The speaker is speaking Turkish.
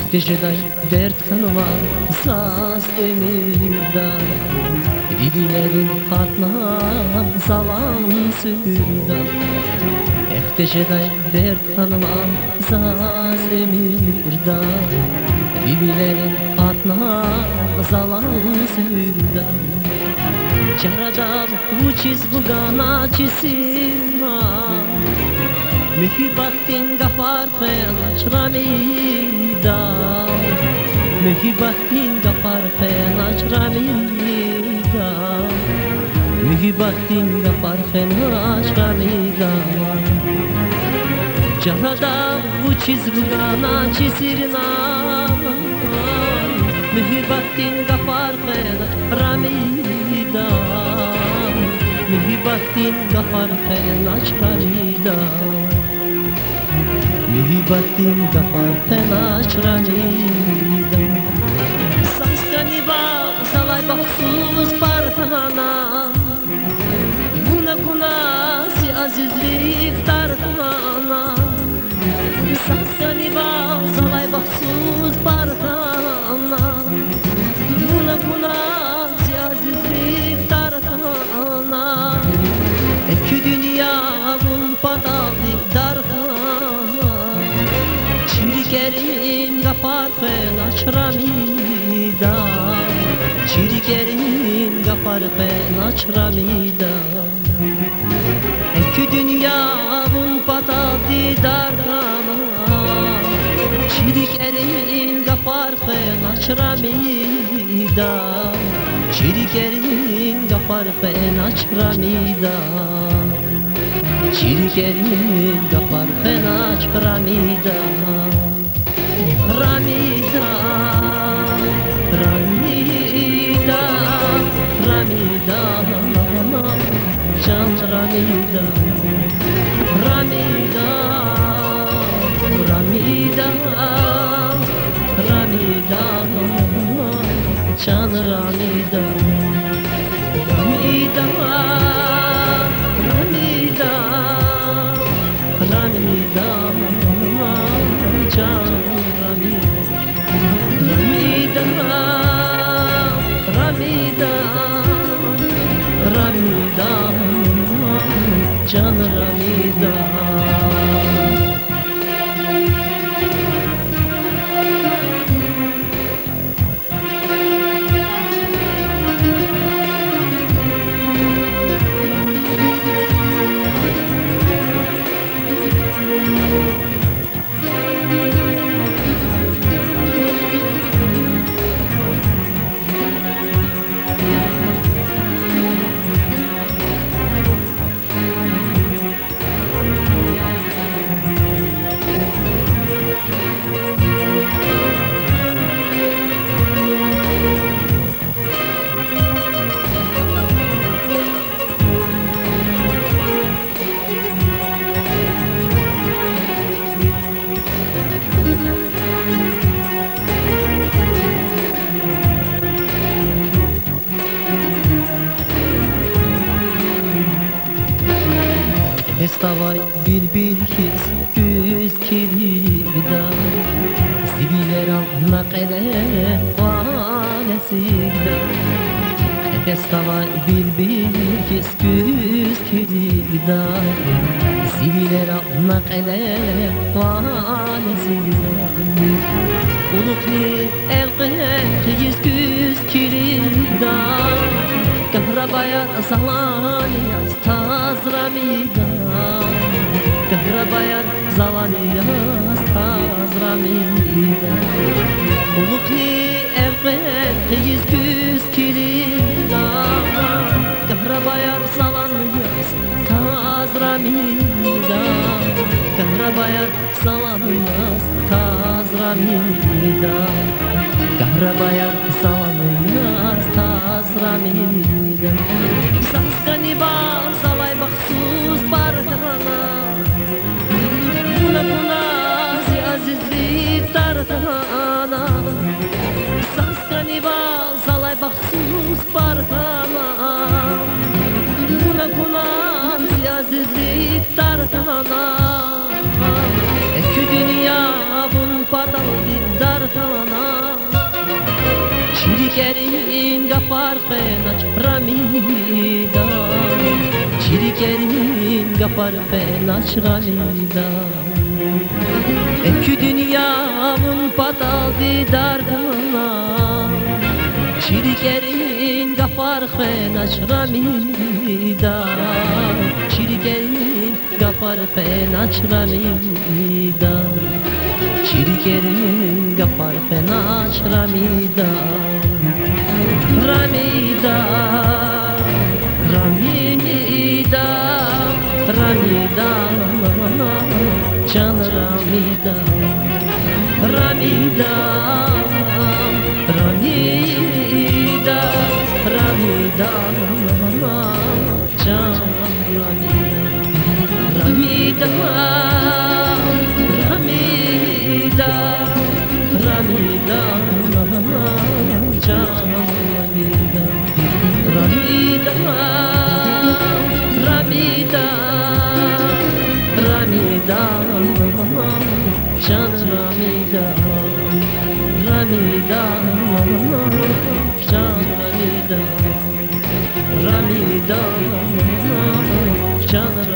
Ehtişeday dert kanıma saz emirdan Didilerin hatlam salam sürdan Ehtişeday dert kanıma saz emirdan Didilerin hatlam salam sürdan Çaradab uçiz bugana çisilma Mühibbatin gafar fenaçramida Mühibbatin gafar fenaçramida Mühibbatin gafar fenaçramida Çaradab uçiz bugana çisirna Mühibbatin gafar fenaçramida Mühibbatin gafar fenaçramida Mühibbatin gafar fenaçramida Saskani bağ salay baksuz parhana Guna guna si azizlik tarhana Saskani bağ salay baksuz parhana Guna guna si azizlik tarhana Ekü dünya bun patalı darhana Çirikerin gafar fenaçramida Çirikerin gafar fenaçramida Ekü dünya bun patalı darhana Çirikerin gafar fenaçramida Çirikerin gafar fenaçramida Çirikerin gafar fenaçramida Ramida, Ramida, Ramida, Can Ramida, Ramida, Ramida, Ramida, Can Ramida, Ramida, Ramida, Ramida, Can Ramida, Ramida, Ramida, Can Ramida Estavay bilbil his yüz kirida Zibiler alma qele qanesida Estavay bilbil his yüz kirida Zibiler alma qele qanesida Ulukli elqe yüz kirida Kahrabaya salaniya taz ramida Kahrabaya salaniya taz ramida Ulukli evvel yüz kilida Kahrabaya salaniya taz ramida Kahrabaya salaniya taz ramida Kahrabaya salaniya taz ramida Saskani bağ salay baksuz parhana Buna buna si azizlik tarhana Saskani bağ salay baksuz parhana Buna buna si azizlik tarhana Ekü dünya bun patalı darhana gafar fenaç ramida Çirikerin gafar fenaç ramida Ekü dünyamın pataldi dardına Çirikerin gafar fenaç ramida Çirikerin gafar fenaç ramida Çirikerin gafar fenaç ramida Ramida Ramida Ramida Can Ramida Ramida Ramida Ramida Can Ramida Ramida Ramida Ramida Can Ramida Ramida Ramida Ramida Can Ramida Ramida Can Ramida Ramida Can